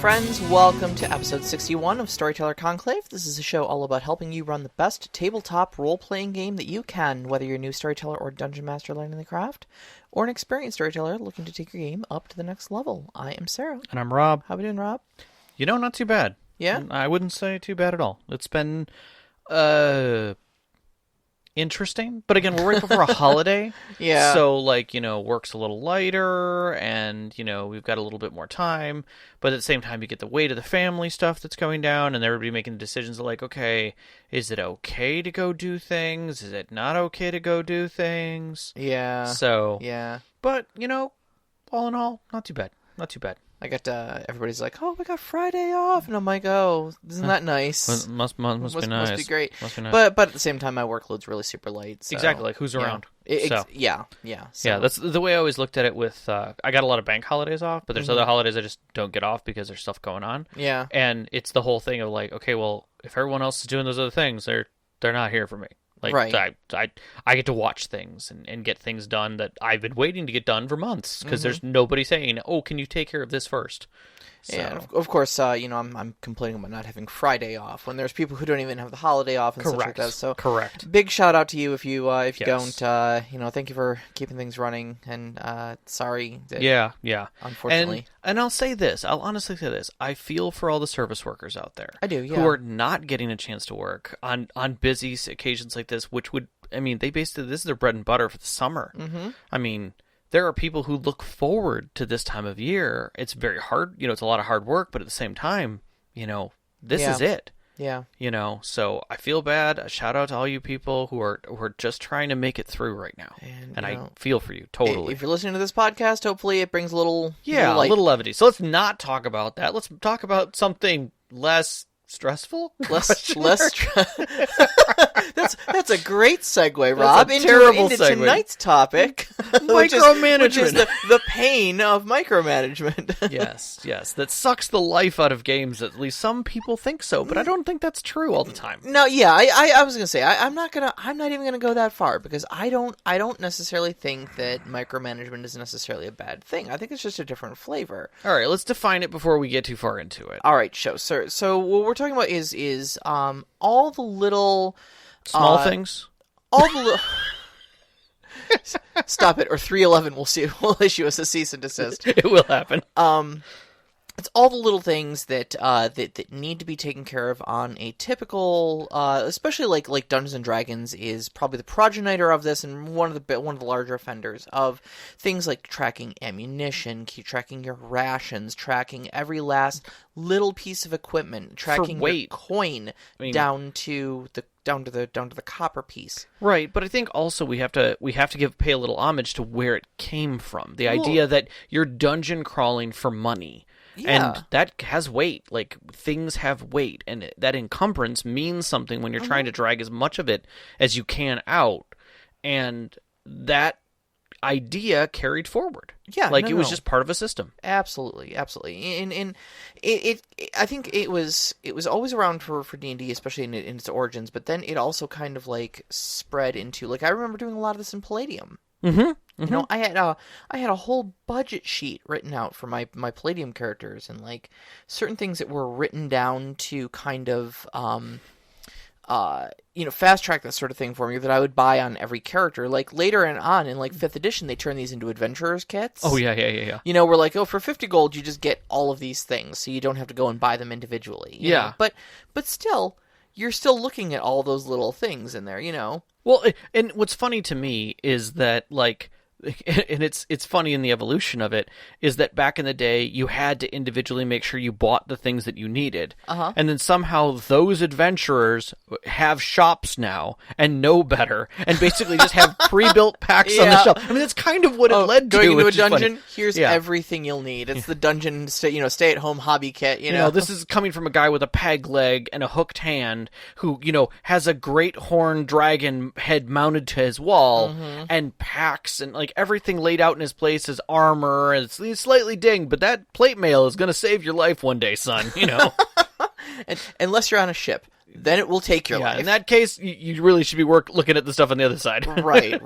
friends. Welcome to episode 61 of Storyteller Conclave. This is a show all about helping you run the best tabletop role-playing game that you can, whether you're a new storyteller or dungeon master learning the craft, or an experienced storyteller looking to take your game up to the next level. I am Sarah. And I'm Rob. How we doing, Rob? You know, not too bad. Yeah? I wouldn't say too bad at all. It's been interesting. But again, we're right before a holiday. Yeah. So, work's a little lighter, and, we've got a little bit more time. But at the same time, you get the weight of the family stuff that's going down, and everybody making decisions like, okay, is it okay to go do things? Is it not okay to go do things? Yeah. So, yeah. But, all in all, not too bad. Not too bad. I got everybody's like, oh, we got Friday off, and I'm like, oh, isn't that nice? Must be nice. Must be great. Must be nice. But at the same time, my workload's really super light. So, exactly, like who's around? Yeah. So. Yeah. So. Yeah, that's the way I always looked at it. With I got a lot of bank holidays off, but there's other holidays I just don't get off because there's stuff going on. Yeah, and it's the whole thing of like, okay, well, if everyone else is doing those other things, they're not here for me. Like, right. I get to watch things and get things done that I've been waiting to get done for months because there's nobody saying, oh, can you take care of this first? So. Yeah, of course, I'm complaining about not having Friday off when there's people who don't even have the holiday off and such like that. So, correct. Big shout out to you if you don't. Thank you for keeping things running, and sorry. That, yeah. Unfortunately, and I'll say this. I'll honestly say this. I feel for all the service workers out there. I do, yeah. Who are not getting a chance to work on busy occasions like this, which would, they basically, this is their bread and butter for the summer. Mm-hmm. There are people who look forward to this time of year. It's very hard, it's a lot of hard work, but at the same time, this is it. Yeah. So I feel bad. A shout out to all you people who are just trying to make it through right now. And I feel for you, totally. If you're listening to this podcast, hopefully it brings a little a little levity. So let's not talk about that. Let's talk about something less stressful? Less That's a great segue, Rob, into segue. Tonight's topic. Micromanagement. Which is the pain of micromanagement. Yes. That sucks the life out of games. At least some people think so, but I don't think that's true all the time. No, yeah, I was gonna say I'm not even gonna go that far because I don't necessarily think that micromanagement is necessarily a bad thing. I think it's just a different flavor. All right, let's define it before we get too far into it. All right, sir. So what we're talking about is all the little small things. All the little. Stop it, or 311 will issue us a cease and desist. It will happen. It's all the little things that need to be taken care of on a typical, especially like Dungeons and Dragons is probably the progenitor of this, and one of the larger offenders of things like tracking ammunition, tracking your rations, tracking every last little piece of equipment, tracking your coin down to the copper piece. Right, but I think also we have to pay a little homage to where it came from. The idea that you're dungeon crawling for money. Yeah. And that has weight. Like, things have weight. And that encumbrance means something when you're trying to drag as much of it as you can out. And that idea carried forward. Yeah. It was just part of a system. Absolutely. And I think it was always around for D&D, especially in its origins, but then it also kind of spread into, I remember doing a lot of this in Palladium. Mm-hmm. I had a whole budget sheet written out for my Palladium characters, and certain things that were written down to kind of fast track that sort of thing for me that I would buy on every character. Later on in 5th edition, they turn these into adventurers kits. Oh yeah. We're for 50 gold you just get all of these things, so you don't have to go and buy them individually. You know? But still, you're still looking at all those little things in there. Well, and what's funny to me is that, and it's funny in the evolution of it, is that back in the day, you had to individually make sure you bought the things that you needed. Uh-huh. And then somehow those adventurers have shops now and know better and basically just have pre-built packs on the shelf. That's kind of what it led to. Going into a dungeon, here's everything you'll need. It's the dungeon stay-at-home hobby kit, This is coming from a guy with a peg leg and a hooked hand who, has a great horned dragon head mounted to his wall and packs and, everything laid out in his place is armor, and it's slightly dinged, but that plate mail is going to save your life one day, son, And, unless you're on a ship, then it will take your life. In that case, you really should be looking at the stuff on the other side. Right.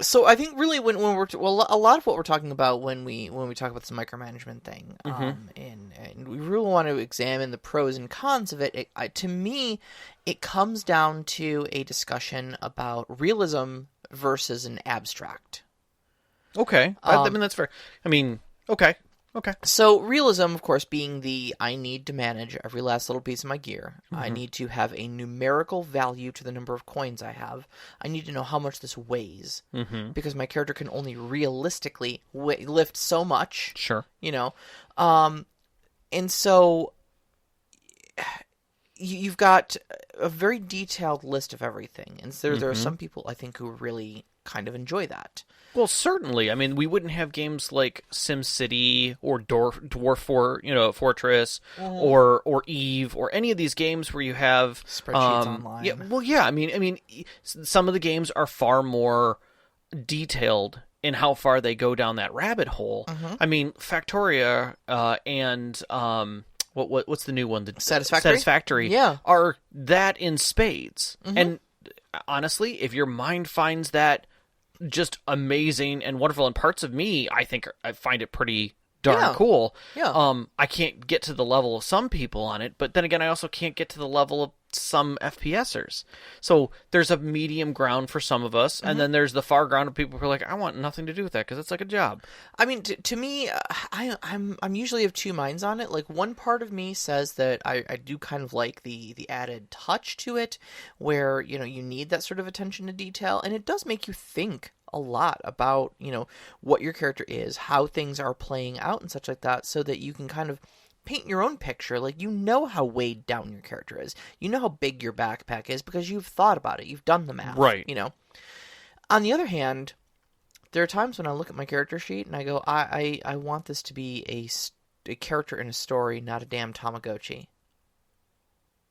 So I think really when we're a lot of what we're talking about when we talk about this micromanagement thing, and we really want to examine the pros and cons of it. To me, it comes down to a discussion about realism versus an abstract. Okay, I mean that's fair. I mean, okay. So realism, of course, being I need to manage every last little piece of my gear. I need to have a numerical value to the number of coins I have. I need to know how much this weighs, because my character can only realistically lift so much. Sure. And so you've got a very detailed list of everything, and so there are some people I think who really kind of enjoy that. Well, certainly. I mean, we wouldn't have games like SimCity or Dwarf Fortress or Eve or any of these games where you have spreadsheets online. Yeah, well, yeah. I mean, some of the games are far more detailed in how far they go down that rabbit hole. I mean, Factoria and what's the new one? The Satisfactory. Yeah, are that in spades. And honestly, if your mind finds that just amazing and wonderful, and parts of me, I find it pretty darn cool. Yeah. I can't get to the level of some people on it, but then again, I also can't get to the level of some FPSers. So there's a medium ground for some of us, and then there's the far ground of people who are like, I want nothing to do with that because it's like a job. I mean, to me, I'm usually of two minds on it. Like, one part of me says that I do kind of like the added touch to it, where you need that sort of attention to detail, and it does make you think a lot about what your character is, how things are playing out, and such like that, so that you can kind of paint your own picture. Like, how weighed down your character is. You know how big your backpack is because you've thought about it. You've done the math. Right. On the other hand, there are times when I look at my character sheet and I go, I want this to be a character in a story, not a damn Tamagotchi.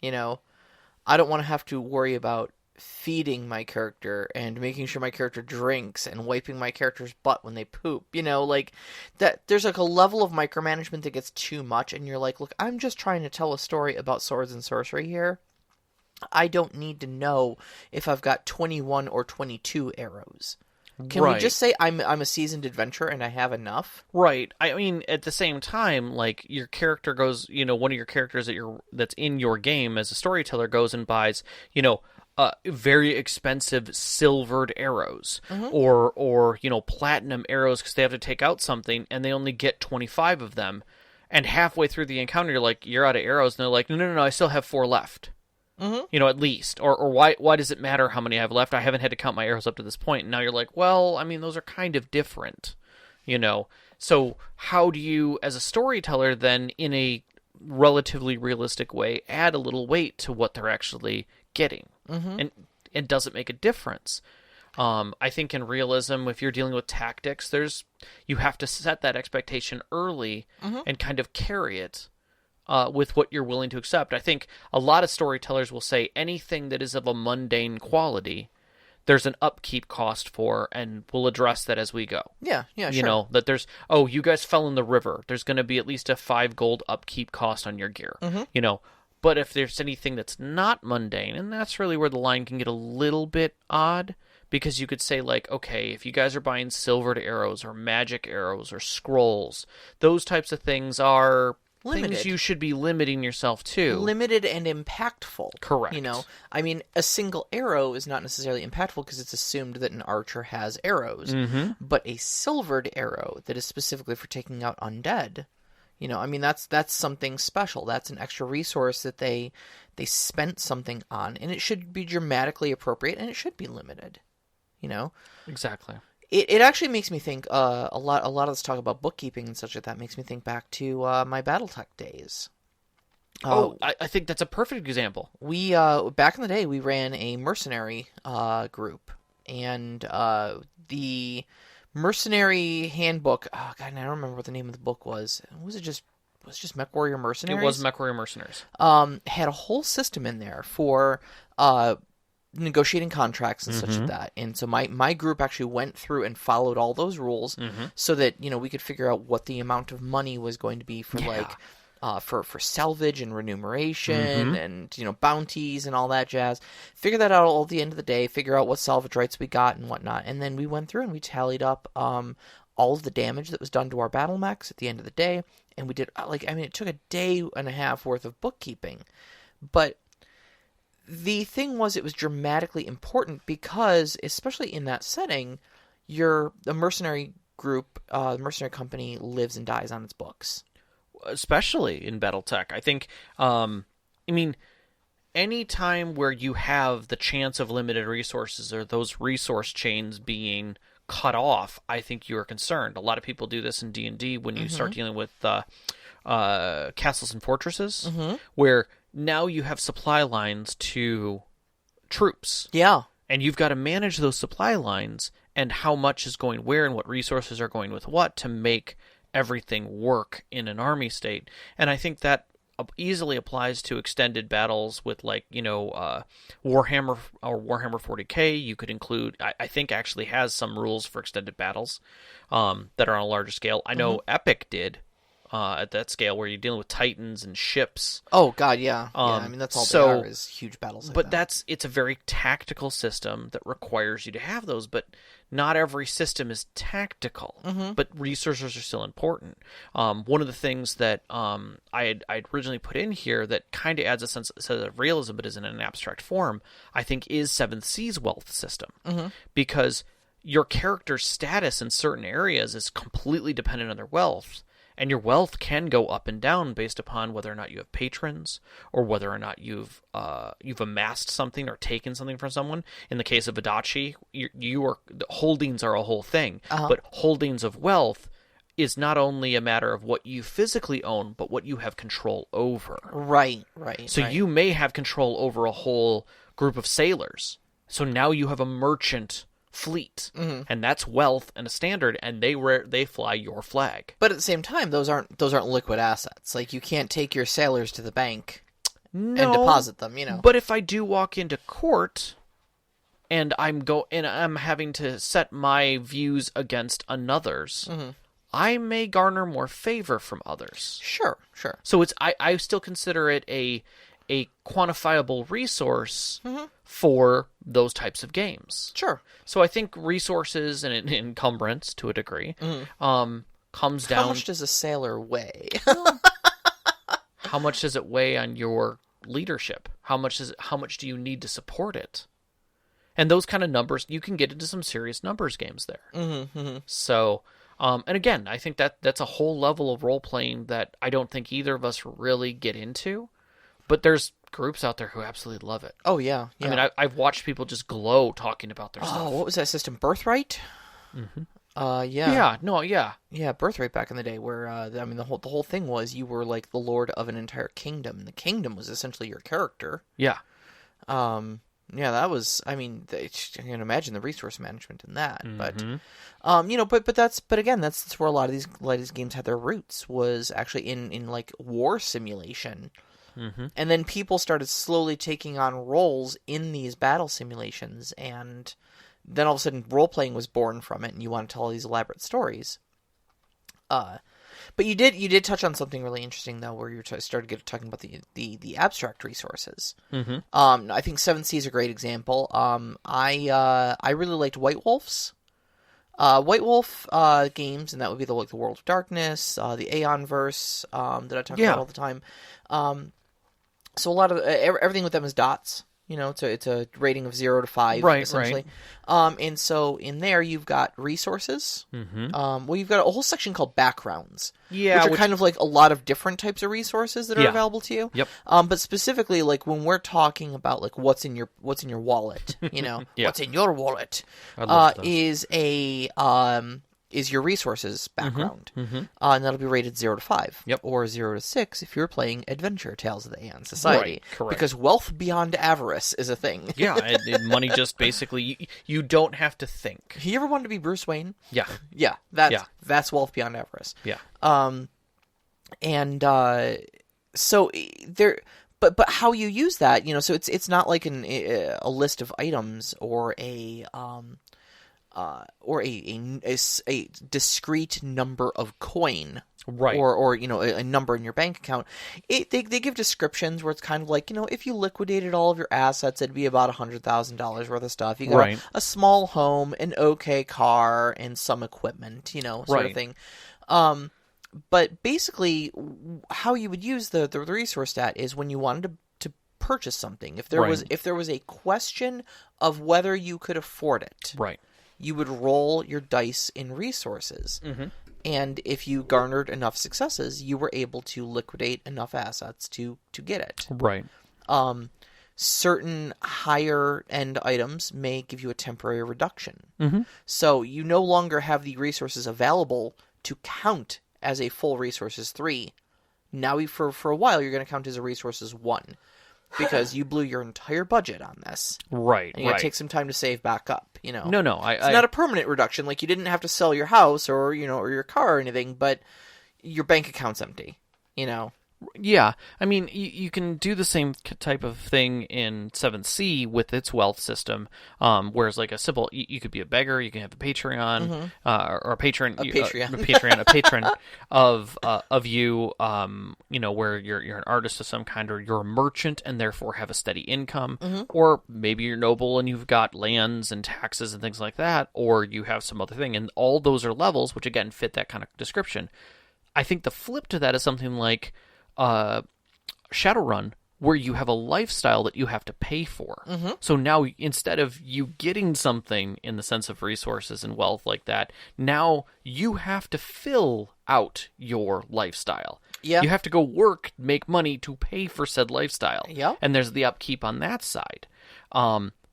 I don't want to have to worry about feeding my character and making sure my character drinks and wiping my character's butt when they poop. Like that, there's like a level of micromanagement that gets too much, and you're like, look, I'm just trying to tell a story about swords and sorcery here. I don't need to know if I've got 21 or 22 arrows. Can we just say I'm a seasoned adventurer and I have enough? Right. I mean, at the same time, like, your character goes, one of your characters that's in your game as a storyteller goes and buys, very expensive silvered arrows or platinum arrows because they have to take out something and they only get 25 of them. And halfway through the encounter, you're out of arrows, and they're like, no, I still have 4 left. At least. Or why does it matter how many I have left? I haven't had to count my arrows up to this point. And now you're like, well, I mean, those are kind of different, So how do you, as a storyteller, then, in a relatively realistic way, add a little weight to what they're actually getting? And it doesn't make a difference. I think in realism, if you're dealing with tactics, you have to set that expectation early and kind of carry it with what you're willing to accept. I think a lot of storytellers will say anything that is of a mundane quality, there's an upkeep cost for, and we'll address that as we go. Yeah, sure. That there's, you guys fell in the river. There's going to be at least a 5 gold upkeep cost on your gear. But if there's anything that's not mundane, and that's really where the line can get a little bit odd, because you could say, like, okay, if you guys are buying silvered arrows or magic arrows or scrolls, those types of things are limited. Things you should be limiting yourself to. Limited and impactful. Correct. I mean, a single arrow is not necessarily impactful because it's assumed that an archer has arrows. But a silvered arrow that is specifically for taking out undead, I mean, that's something special. That's an extra resource that they spent something on, and it should be dramatically appropriate, and it should be limited. Exactly. It actually makes me think a lot of this talk about bookkeeping and such like that makes me think back to my BattleTech days. I think that's a perfect example. We back in the day we ran a mercenary group, and the mercenary handbook. Oh God, I don't remember what the name of the book was. Was it just Mech Warrior Mercenaries? It was Mech Warrior Mercenaries. Had a whole system in there for negotiating contracts and such like that. And so my group actually went through and followed all those rules so that, we could figure out what the amount of money was going to be for for salvage and remuneration and, bounties and all that jazz. Figure that out all at the end of the day, figure out what salvage rights we got and whatnot. And then we went through and we tallied up all of the damage that was done to our battle mechs at the end of the day. And we did, it took a day and a half worth of bookkeeping. But the thing was, it was dramatically important because, especially in that setting, the mercenary group, the mercenary company lives and dies on its books. Especially in BattleTech. I think, any time where you have the chance of limited resources or those resource chains being cut off, I think you are concerned. A lot of people do this in D&D when you start dealing with castles and fortresses, where now you have supply lines to troops. Yeah. And you've got to manage those supply lines and how much is going where and what resources are going with what to make everything work in an army state. And I think that easily applies to extended battles with, Warhammer or Warhammer 40K. You could include, I think actually has some rules for extended battles that are on a larger scale. I know Epic did at that scale where you're dealing with titans and ships. Oh god, yeah. That's all they are, is huge battles like but that. It's a very tactical system that requires you to have those, but not every system is tactical, but resources are still important. One of the things that I'd originally put in here that kind of adds a sense of realism, but is in an abstract form, I think, is Seventh Sea's wealth system. Because your character's status in certain areas is completely dependent on their wealth. And your wealth can go up and down based upon whether or not you have patrons or whether or not you've amassed something or taken something from someone. In the case of Adachi, the holdings are a whole thing, but holdings of wealth is not only a matter of what you physically own, but what you have control over. Right. So you may have control over a whole group of sailors. So now you have a merchant fleet, and that's wealth and a standard, and they fly your flag. But at the same time, those aren't liquid assets. Like, you can't take your sailors to the bank and deposit them. But if I do walk into court and I'm having to set my views against another's, I may garner more favor from others. Sure. So I still consider it a quantifiable resource for those types of games. Sure. So I think resources and encumbrance, to a degree, comes down... How much does a sailor weigh? How much does it weigh on your leadership? How much do you need to support it? And those kind of numbers, you can get into some serious numbers games there. So... and again, I think that's a whole level of role-playing that I don't think either of us really get into. But there's groups out there who absolutely love it. Oh, yeah. I mean, I've watched people just glow talking about their stuff. Oh, what was that system? Birthright? Yeah. Yeah, Birthright back in the day where, the whole thing was you were like the lord of an entire kingdom. And the kingdom was essentially your character. Yeah. Yeah, that was, I can imagine the resource management in that. But, but again, that's where a lot of these games had their roots, was actually in like war simulation. And then people started slowly taking on roles in these battle simulations, and then all of a sudden role-playing was born from it, and you want to tell all these elaborate stories. But you did touch on something really interesting, though, where you started talking about the abstract resources. I think 7C is a great example. I really liked White Wolf's. White Wolf games, and that would be the World of Darkness, the Aeonverse that I talk about all the time. So a lot of everything with them is dots. It's a rating of 0 to 5, essentially. Right. And so in there you've got resources. You've got a whole section called backgrounds, which are kind of like a lot of different types of resources that are available to you. Yep. But specifically, like when we're talking about like what's in your wallet, what's in your wallet, is your resources background. And that'll be rated 0 to 5. Yep. Or 0 to 6 if you're playing Adventure Tales of the Aeon Society. Right, correct. Because wealth beyond avarice is a thing. Yeah, money just basically, you don't have to think. You ever wanted to be Bruce Wayne? Yeah. Yeah, that's wealth beyond avarice. Yeah. So there... But how you use that, so it's not like a list of items or or a discrete number of coin. Right. Or a number in your bank account. They give descriptions where it's kind of like, if you liquidated all of your assets, it'd be about $100,000 worth of stuff. You got Right. a small home, an okay car, and some equipment, sort Right. of thing. But basically, how you would use the resource stat is when you wanted to purchase something. If there was a question of whether you could afford it, Right. you would roll your dice in resources. Mm-hmm. And if you garnered enough successes, you were able to liquidate enough assets to get it. Right. Certain higher end items may give you a temporary reduction. Mm-hmm. So you no longer have the resources available to count as a full resources 3. Now for a while you're going to count as a resources 1. Because you blew your entire budget on this. Right, and you gotta take some time to save back up, No, it's not a permanent reduction. Like, you didn't have to sell your house or your car or anything, but your bank account's empty, Yeah, I mean, you can do the same type of thing in 7C with its wealth system, whereas like a simple, you could be a beggar, you can have a Patreon, or a patron, a patron of you, where you're an artist of some kind, or you're a merchant and therefore have a steady income, or maybe you're noble and you've got lands and taxes and things like that, or you have some other thing, and all those are levels, which again fit that kind of description. I think the flip to that is something like Shadowrun, where you have a lifestyle that you have to pay for. So now, instead of you getting something in the sense of resources and wealth like that, now you have to fill out your lifestyle. Yeah. You have to go work, make money to pay for said lifestyle. Yeah. And there's the upkeep on that side.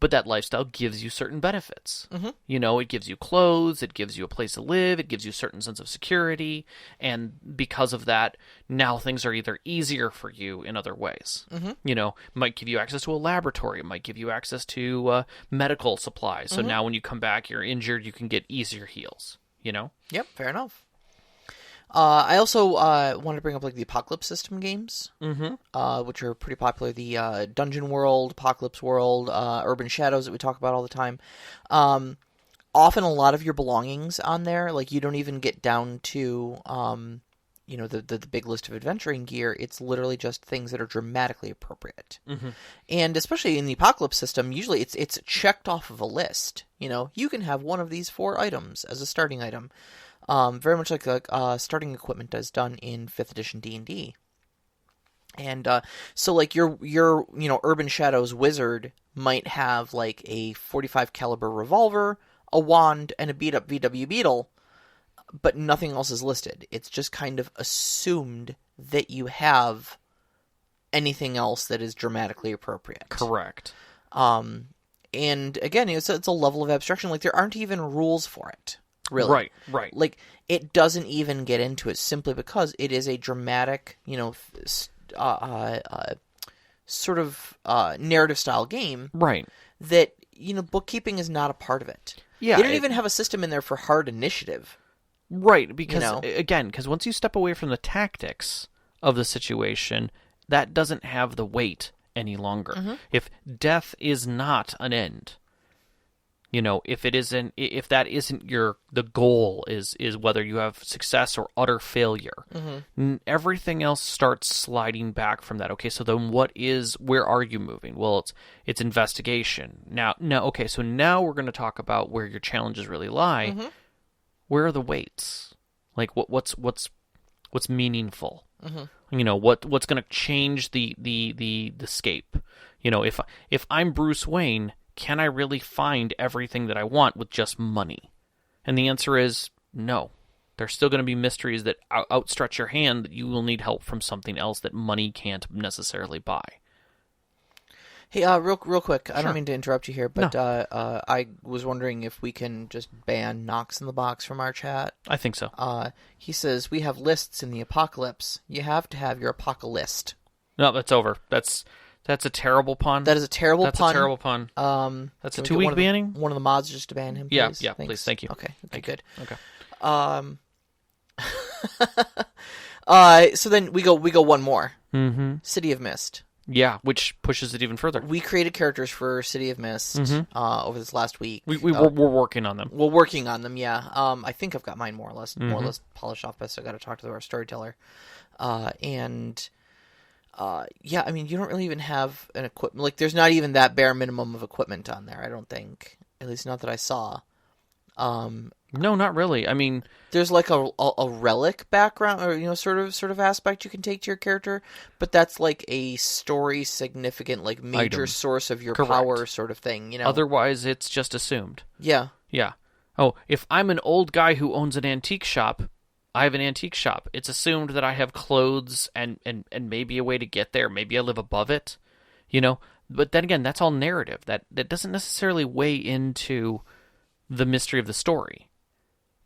But that lifestyle gives you certain benefits. It gives you clothes, it gives you a place to live, it gives you a certain sense of security, and because of that, now things are either easier for you in other ways. It might give you access to a laboratory, it might give you access to medical supplies, so now when you come back, you're injured, you can get easier heals, Yep, fair enough. I also want to bring up like the Apocalypse system games, which are pretty popular. The Dungeon World, Apocalypse World, Urban Shadows that we talk about all the time. Often a lot of your belongings on there, like you don't even get down to, the big list of adventuring gear. It's literally just things that are dramatically appropriate. And especially in the Apocalypse system, usually it's checked off of a list. You can have one of these 4 items as a starting item. Very much like starting equipment is done in 5th edition D&D. And so like your Urban Shadows wizard might have like a .45 caliber revolver, a wand, and a beat up VW Beetle, but nothing else is listed. It's just kind of assumed that you have anything else that is dramatically appropriate. Correct. And again, it's a level of abstraction. Like, there aren't even rules for it. Really. Right. Like, it doesn't even get into it simply because it is a dramatic, sort of narrative style game. Right. That, bookkeeping is not a part of it. Yeah. They don't even have a system in there for hard initiative. Right, because, because once you step away from the tactics of the situation, that doesn't have the weight any longer. If death is not an end, if that isn't the goal is whether you have success or utter failure, everything else starts sliding back from that. Okay, so then where are you moving? Well, it's investigation. Now, okay, so now we're going to talk about where your challenges really lie. Where are the weights? Like, what's meaningful? What's going to change the scape? If I'm Bruce Wayne, can I really find everything that I want with just money? And the answer is no. There's still going to be mysteries that outstretch your hand that you will need help from something else that money can't necessarily buy. Hey, real quick, I don't mean to interrupt you here, but no. I was wondering if we can just ban Knox in the Box from our chat. I think so. He says, we have lists in the apocalypse. You have to have your apocalypse. No, that's over. That's a terrible pun. That is a terrible pun. That's a terrible pun. That's a 2-week banning? One of the mods just to ban him, please? Yeah, please. Thank you. Okay, good. Okay. So then we go one more. Mm-hmm. City of Mist. Yeah, which pushes it even further. We created characters for City of Mist over this last week. We're working on them. We're working on them, yeah. I think I've got mine more or less polished off, but I got to talk to our storyteller. Yeah, I mean, you don't really even have an equipment. Like, there's not even that bare minimum of equipment on there, I don't think. At least not that I saw. No, not really. I mean, there's like a relic background, or sort of aspect you can take to your character, but that's like a story significant, like major source of your power sort of thing. Otherwise, it's just assumed. Yeah. Yeah. Oh, if I'm an old guy who owns an antique shop, I have an antique shop. It's assumed that I have clothes and maybe a way to get there. Maybe I live above it. But then again, that's all narrative. That doesn't necessarily weigh into the mystery of the story.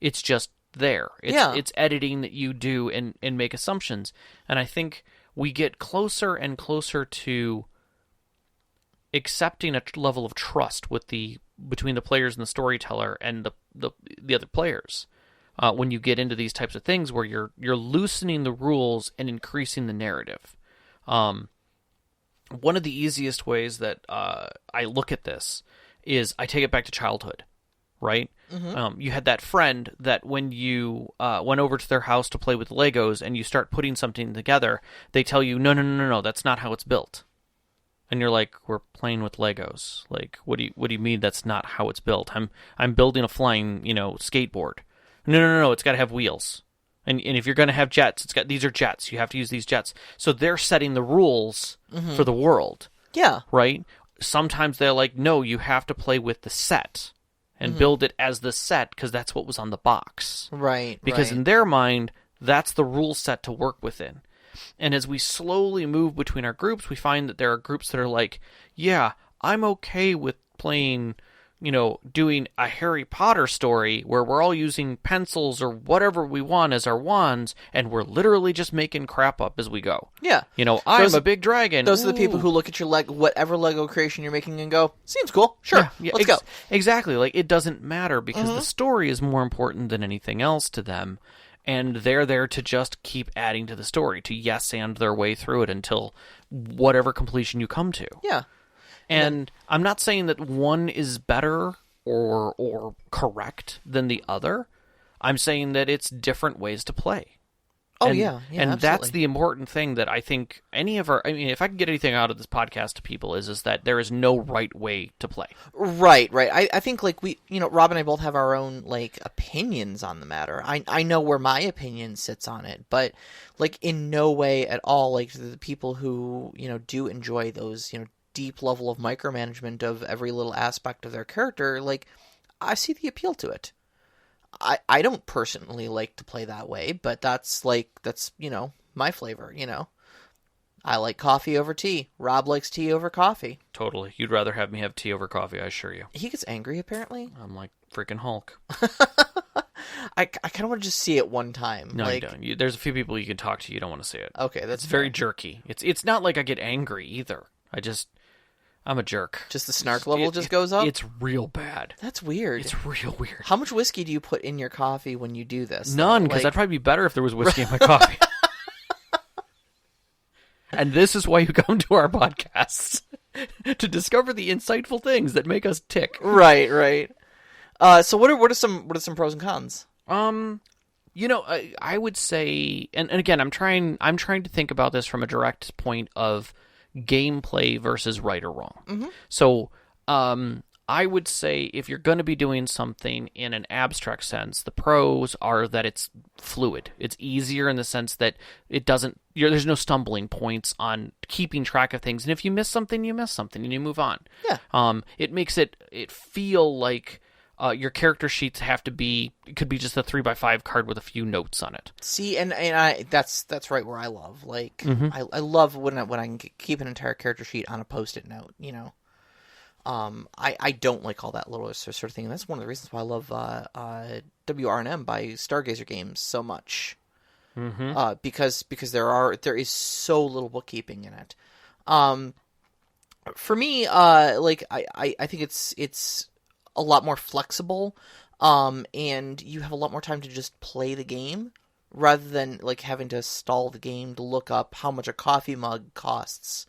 It's just there. It's editing that you do and make assumptions. And I think we get closer and closer to accepting a level of trust between the players and the storyteller and the other players. When you get into these types of things where you're loosening the rules and increasing the narrative. One of the easiest ways that I look at this is I take it back to childhood. Right? Mm-hmm. You had that friend that when you went over to their house to play with Legos and you start putting something together, they tell you, no, that's not how it's built. And you're like, we're playing with Legos. Like, what do you mean that's not how it's built? I'm building a flying, skateboard. No, it's got to have wheels. And if you're going to have jets, these are jets. You have to use these jets. So they're setting the rules for the world. Yeah. Right? Sometimes they're like, no, you have to play with the set. And build it as the set, because that's what was on the box. Right. Because in their mind, that's the rule set to work within. And as we slowly move between our groups, we find that there are groups that are like, yeah, I'm okay with playing, doing a Harry Potter story where we're all using pencils or whatever we want as our wands, and we're literally just making crap up as we go. Yeah. I'm a big dragon. Those are the people who look at your whatever Lego creation you're making and go, seems cool. Sure, let's go. Exactly. Like, it doesn't matter because the story is more important than anything else to them, and they're there to just keep adding to the story, to yes-and their way through it until whatever completion you come to. Yeah. And I'm not saying that one is better or correct than the other. I'm saying that it's different ways to play. Oh, and, yeah, and absolutely. That's the important thing that I think if I can get anything out of this podcast to people is that there is no right way to play. Right. I think, like, we, Rob and I both have our own, like, opinions on the matter. I know where my opinion sits on it, but, like, in no way at all, like, the people who, do enjoy those, deep level of micromanagement of every little aspect of their character, like, I see the appeal to it. I don't personally like to play that way, but that's my flavor, I like coffee over tea. Rob likes tea over coffee. Totally. You'd rather have me have tea over coffee, I assure you. He gets angry, apparently. I'm like freaking Hulk. I kind of want to just see it one time. No, you don't. There's a few people you can talk to, you don't want to see it. Okay, that's very jerky. It's not like I get angry either. I'm a jerk. Just the snark level just goes up? It's real bad. That's weird. It's real weird. How much whiskey do you put in your coffee when you do this? None, because that'd probably be better if there was whiskey in my coffee. And this is why you come to our podcasts. To discover the insightful things that make us tick. Right. So what are some pros and cons? I would say, and again, I'm trying to think about this from a direct point of gameplay versus right or wrong. Mm-hmm. So I would say if you're going to be doing something in an abstract sense, the pros are that it's fluid. It's easier in the sense that there's no stumbling points on keeping track of things. And if you miss something, and you move on. Yeah. It makes it feel like your character sheets it could be just a 3x5 card with a few notes on it. See, and that's right where I love. Like, I love when I can keep an entire character sheet on a Post-it note, I don't like all that little sort of thing. And that's one of the reasons why I love WRNM by Stargazer Games so much. Mm-hmm. Because there is so little bookkeeping in it. For me, like, I think it's a lot more flexible, and you have a lot more time to just play the game rather than like having to stall the game to look up how much a coffee mug costs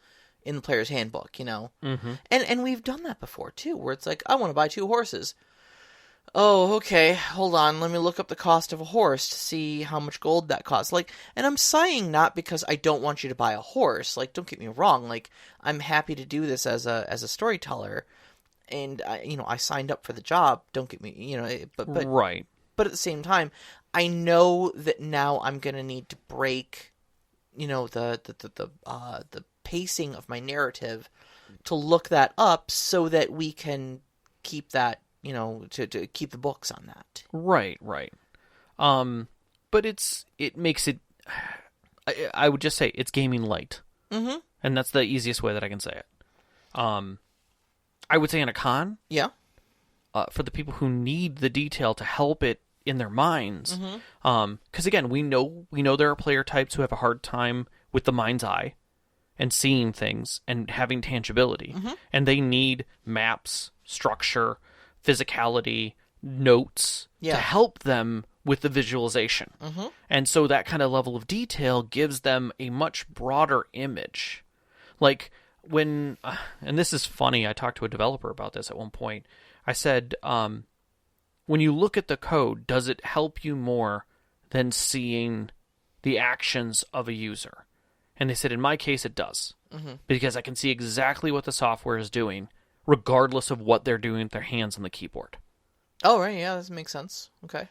in the player's handbook, you know? Mm-hmm. And we've done that before, too, where it's like, I want to buy 2 horses. Oh, okay, hold on, let me look up the cost of a horse to see how much gold that costs. Like, and I'm sighing not because I don't want you to buy a horse. Like, don't get me wrong. Like, I'm happy to do this as a storyteller. And, I signed up for the job. Don't get me, but Right. But at the same time, I know that now I'm going to need to break, the pacing of my narrative to look that up so that we can keep that, to keep the books on that. Right. But it makes it, I would just say it's gaming light. Mm-hmm. And that's the easiest way that I can say it. I would say in a con, Yeah. For the people who need the detail to help it in their minds, because again, we know there are player types who have a hard time with the mind's eye and seeing things and having tangibility, and they need maps, structure, physicality, notes to help them with the visualization. And so that kind of level of detail gives them a much broader image. Like when, and this is funny, I talked to a developer about this at one point. I said, when you look at the code, does it help you more than seeing the actions of a user? And they said, in my case, it does. Because I can see exactly what the software is doing, regardless of what they're doing with their hands on the keyboard. Oh, right, yeah, that makes sense. Okay.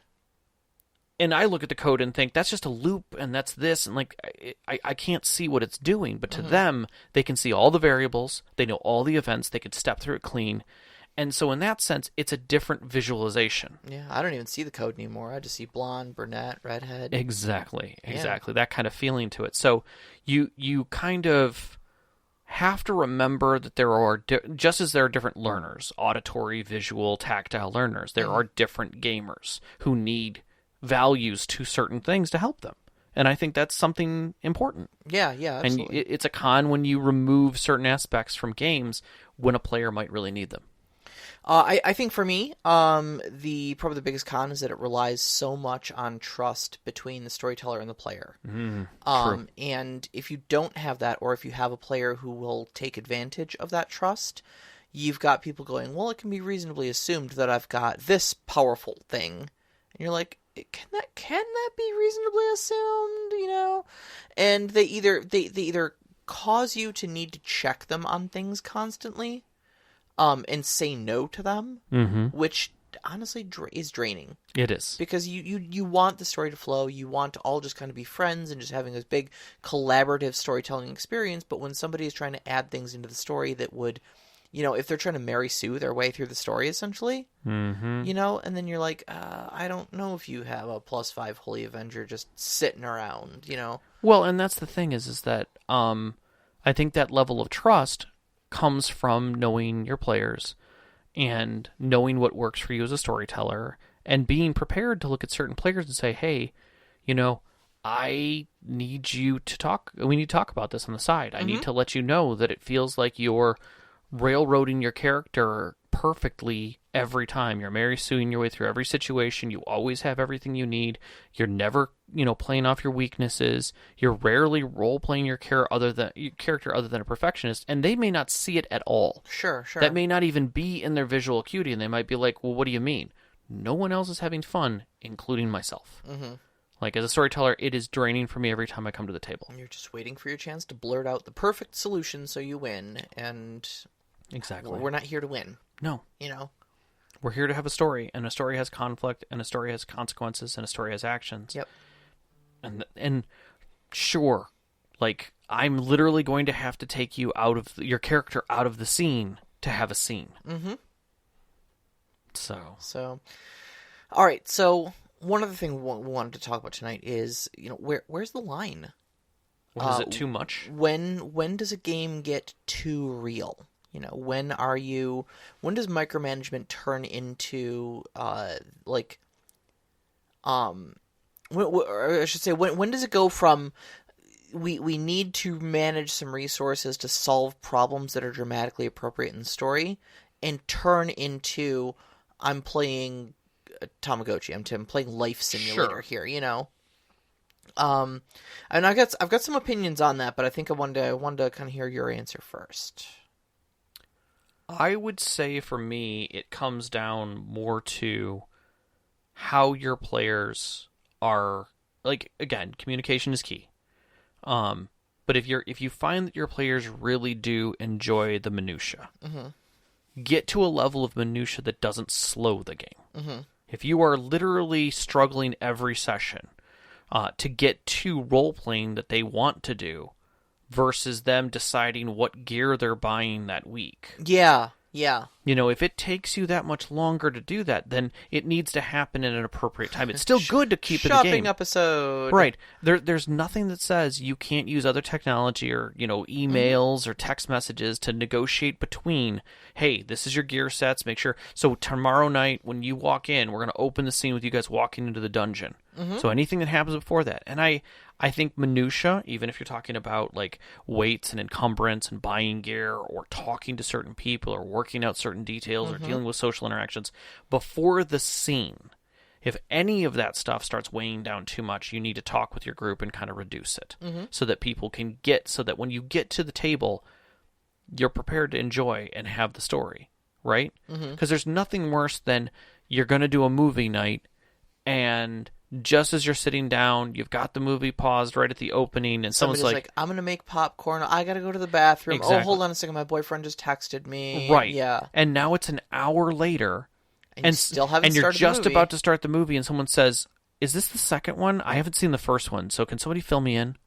And I look at the code and think, that's just a loop, and that's this, and like, I can't see what it's doing. But to them, they can see all the variables, they know all the events, they could step through it clean. And so in that sense, it's a different visualization. Yeah, I don't even see the code anymore. I just see blonde, brunette, redhead. Exactly. That kind of feeling to it. So you kind of have to remember that there are, just as there are different learners, auditory, visual, tactile learners, there are different gamers who need values to certain things to help them. And I think that's something important. Yeah, absolutely. And it's a con when you remove certain aspects from games when a player might really need them. I think for me, probably the biggest con is that it relies so much on trust between the storyteller and the player. True. And if you don't have that, or if you have a player who will take advantage of that trust, you've got people going, well, it can be reasonably assumed that I've got this powerful thing. And you're like, can that be reasonably assumed, And they either cause you to need to check them on things constantly, and say no to them, which honestly is draining. It is. Because you want the story to flow, you want to all just kind of be friends and just having this big collaborative storytelling experience, but when somebody is trying to add things into the story that would, if they're trying to Mary Sue their way through the story, essentially, and then you're like, I don't know if you have a +5 Holy Avenger just sitting around, Well, and that's the thing is that I think that level of trust comes from knowing your players and knowing what works for you as a storyteller and being prepared to look at certain players and say, hey, I need you to talk. We need to talk about this on the side. I need to let you know that it feels like you're railroading your character perfectly every time. You're Mary Sueing your way through every situation. You always have everything you need. You're never, playing off your weaknesses. You're rarely role-playing your character other than a perfectionist, and they may not see it at all. Sure. That may not even be in their visual acuity, and they might be like, well, what do you mean? No one else is having fun, including myself. Like, as a storyteller, it is draining for me every time I come to the table. You're just waiting for your chance to blurt out the perfect solution so you win, and exactly, we're not here to win. No. We're here to have a story, and a story has conflict, and a story has consequences, and a story has actions. Yep. And sure, like, I'm literally going to have to take you your character out of the scene to have a scene. So, all right. So one other thing we wanted to talk about tonight is, where's the line? Is it too much? When does a game get too real? When does micromanagement turn into, or I should say, when does it go from, we need to manage some resources to solve problems that are dramatically appropriate in the story, and turn into, I'm playing Tamagotchi, I'm playing Life Simulator here, And I've got some opinions on that, but I think I wanted to kind of hear your answer first. I would say for me, it comes down more to how your players are. Like, again, communication is key. But if you find that your players really do enjoy the minutia, get to a level of minutia that doesn't slow the game. If you are literally struggling every session to get to role playing that they want to do, versus them deciding what gear they're buying that week. Yeah. You know, if it takes you that much longer to do that, then it needs to happen at an appropriate time. It's still good to keep it in the game. Shopping episode. Right. There's nothing that says you can't use other technology or, emails or text messages to negotiate between, hey, this is your gear sets, make sure. So tomorrow night when you walk in, we're going to open the scene with you guys walking into the dungeon. So anything that happens before that. And I think minutia, even if you're talking about like weights and encumbrance and buying gear or talking to certain people or working out certain details or dealing with social interactions before the scene, if any of that stuff starts weighing down too much, you need to talk with your group and kind of reduce it so that people can so that when you get to the table, you're prepared to enjoy and have the story, right? Because there's nothing worse than you're going to do a movie night and just as you're sitting down, you've got the movie paused right at the opening, and someone's like, I'm going to make popcorn. I got to go to the bathroom. Exactly. Oh, hold on a second. My boyfriend just texted me. Right. Yeah. And now it's an hour later, and you still haven't and you're started just the movie. about to start the movie, and someone says, is this the second one? I haven't seen the first one, so can somebody fill me in?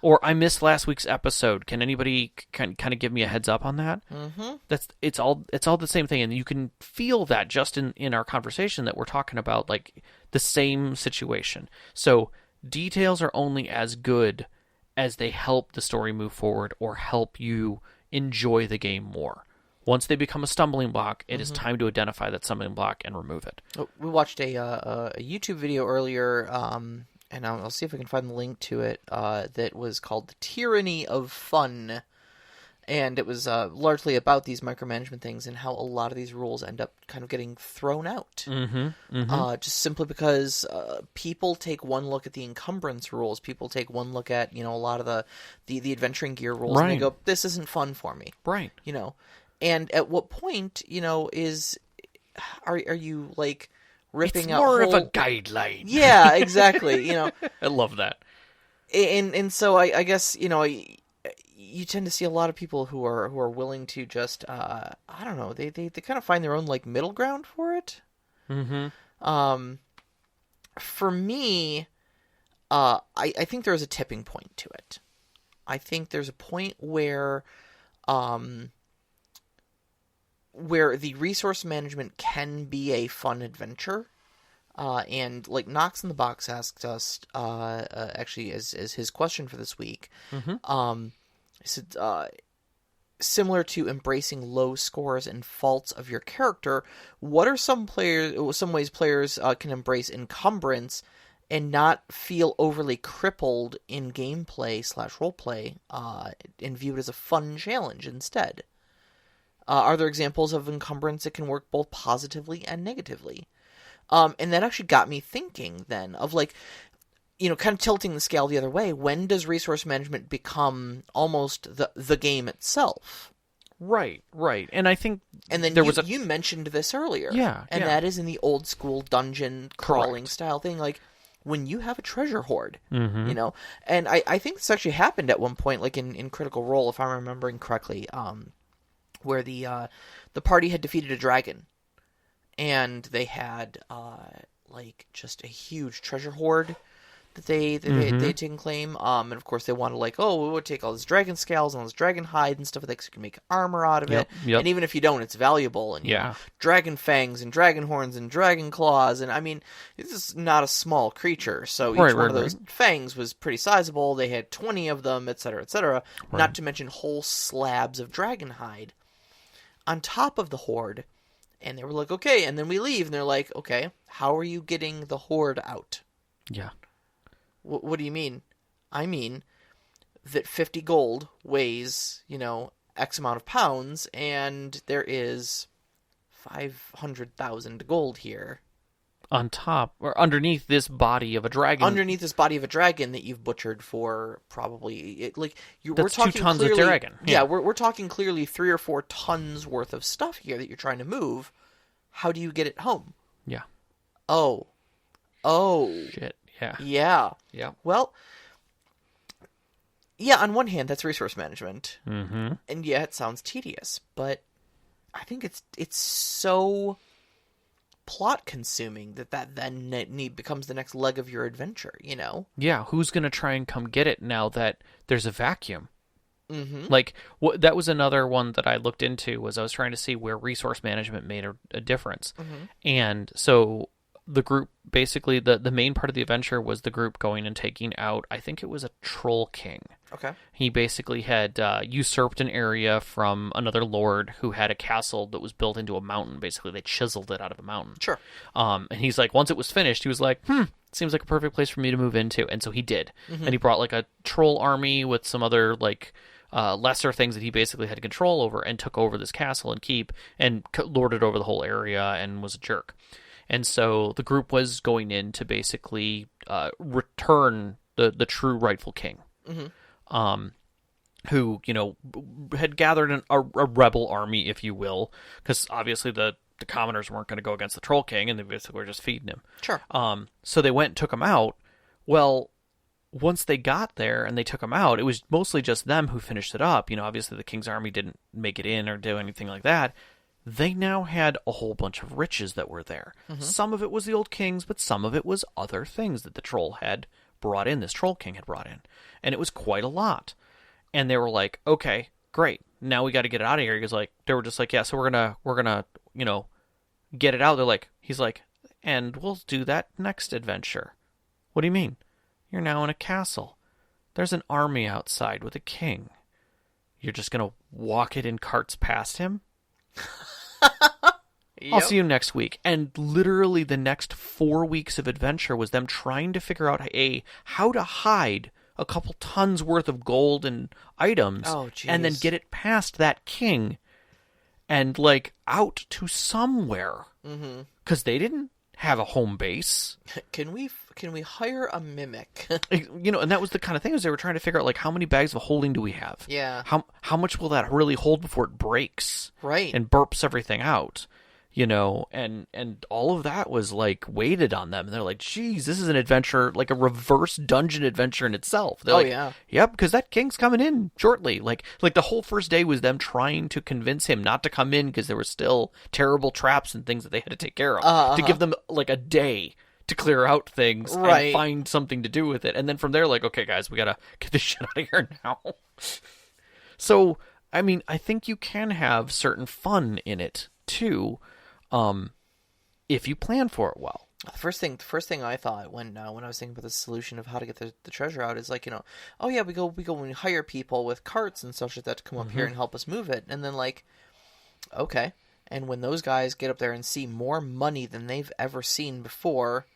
Or I missed last week's episode. Can anybody kind of give me a heads up on that? It's all the same thing, and you can feel that just in our conversation that we're talking about, like the same situation. So details are only as good as they help the story move forward or help you enjoy the game more. Once they become a stumbling block, it is time to identify that stumbling block and remove it. We watched a YouTube video earlier. And I'll see if I can find the link to it, that was called The Tyranny of Fun. And it was largely about these micromanagement things and how a lot of these rules end up kind of getting thrown out. Just simply because people take one look at the encumbrance rules, people take one look at, a lot of the adventuring gear rules, and they go, this isn't fun for me. Right. And at what point, are you, like, ripping it's out more whole... of a guideline. Yeah, exactly. I love that. And so I guess you tend to see a lot of people who are willing to just I don't know, they kind of find their own like middle ground for it. For me, I think there's a tipping point to it. I think there's a point where the resource management can be a fun adventure. And like Knox in the Box asked us, actually as his question for this week, he said, similar to embracing low scores and faults of your character, what are some ways players can embrace encumbrance and not feel overly crippled in gameplay / roleplay, and view it as a fun challenge instead? Are there examples of encumbrance that can work both positively and negatively? And that actually got me thinking then of like, kind of tilting the scale the other way. When does resource management become almost the game itself? Right. And I think and then you mentioned this earlier. Yeah. And that is in the old school dungeon crawling style thing. Like when you have a treasure hoard, and I think this actually happened at one point, like in Critical Role, if I'm remembering correctly, where the party had defeated a dragon. And they had, like, just a huge treasure hoard that they'd taken claim. And, of course, they wanted, like, we would take all this dragon scales and all this dragon hide and stuff like that so you can make armor out of it. Yep. And even if you don't, it's valuable. And, dragon fangs and dragon horns and dragon claws. And, I mean, this is not a small creature. So each one of those fangs was pretty sizable. They had 20 of them, et cetera, not to mention whole slabs of dragon hide on top of the hoard. And they were like, okay, and then we leave, and they're like, okay, how are you getting the hoard out? Yeah. What do you mean? I mean that 50 gold weighs, X amount of pounds, and there is 500,000 gold here. on top or underneath this body of a dragon. Underneath this body of a dragon that you've butchered for probably we're That's talking 2 tons clearly, of dragon. Yeah, we're talking clearly 3 or 4 tons worth of stuff here that you're trying to move. How do you get it home? Yeah. Oh. Shit. Yeah. Yeah. Yeah. Well, yeah, on one hand, that's resource management. Mm-hmm. And yeah, it sounds tedious, but I think it's so plot consuming that then becomes the next leg of your adventure, you know? Yeah, who's going to try and come get it now that there's a vacuum? Mm-hmm. Like, that was another one that I looked into, was I was trying to see where resource management made a difference. Mm-hmm. And so the group, basically, the main part of the adventure was the group going and taking out, I think it was a troll king. Okay. He basically had usurped an area from another lord who had a castle that was built into a mountain. Basically, they chiseled it out of a mountain. Sure. And he's like, once it was finished, he was like, seems like a perfect place for me to move into. And so he did. Mm-hmm. And he brought like a troll army with some other like lesser things that he basically had control over, and took over this castle and keep and lorded over the whole area and was a jerk. And so the group was going in to basically return the true rightful king. Mm-hmm. Who, you know, had gathered a rebel army, if you will, because obviously the commoners weren't going to go against the Troll King, and they basically were just feeding him. Sure. So they went and took him out. Well, once they got there and they took him out, it was mostly just them who finished it up. You know, obviously the King's army didn't make it in or do anything like that. They now had a whole bunch of riches that were there. Mm-hmm. Some of it was the old king's, but some of it was other things that the troll had brought in, this Troll King had brought in. And it was quite a lot. And they were like, okay, great. Now we got to get it out of here. They were just like, yeah, so we're gonna, you know, get it out. He's like, and we'll do that next adventure. What do you mean? You're now in a castle. There's an army outside with a king. You're just gonna walk it in carts past him? Yep. I'll see you next week. And literally the next 4 weeks of adventure was them trying to figure out how to hide a couple tons worth of gold and items, and then get it past that king and like out to somewhere, because they didn't have a home base. Can we hire a mimic? You know, and that was the kind of thing, is they were trying to figure out like, how many bags of holding do we have? Yeah. How much will that really hold before it breaks? Right. And burps everything out. You know, and all of that was like weighted on them. And they're like, geez, this is an adventure, like a reverse dungeon adventure in itself. They're yeah. Yep, because that king's coming in shortly. Like the whole first day was them trying to convince him not to come in, because there were still terrible traps and things that they had to take care of. To give them like a day to clear out things and find something to do with it. And then from there, like, okay, guys, we got to get this shit out of here now. So, I mean, I think you can have certain fun in it too, if you plan for it well. The first thing I thought when I was thinking about the solution of how to get the treasure out is like, you know, oh yeah, we go and we hire people with carts and such like that to come up here and help us move it, and then like, okay, and when those guys get up there and see more money than they've ever seen before,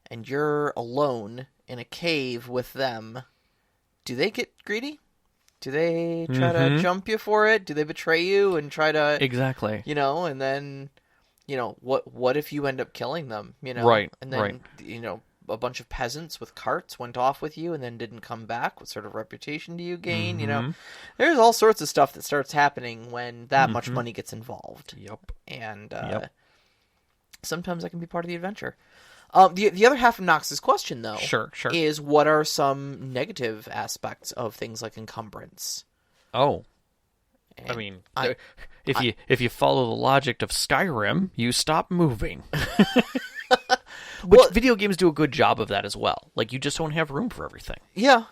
and you're alone in a cave with them, do they get greedy? Do they try to jump you for it? Do they betray you and try to exactly, you know, and then, you know, what if you end up killing them, you know? Right. And then, you know, a bunch of peasants with carts went off with you and then didn't come back. What sort of reputation do you gain? You know, there's all sorts of stuff that starts happening when that much money gets involved. Yep. And sometimes that can be part of the adventure. The other half of Knox's question, though, sure, is what are some negative aspects of things like encumbrance? Oh. I mean, if you follow the logic of Skyrim, you stop moving. Which video games do a good job of that as well. Like, you just don't have room for everything. Yeah.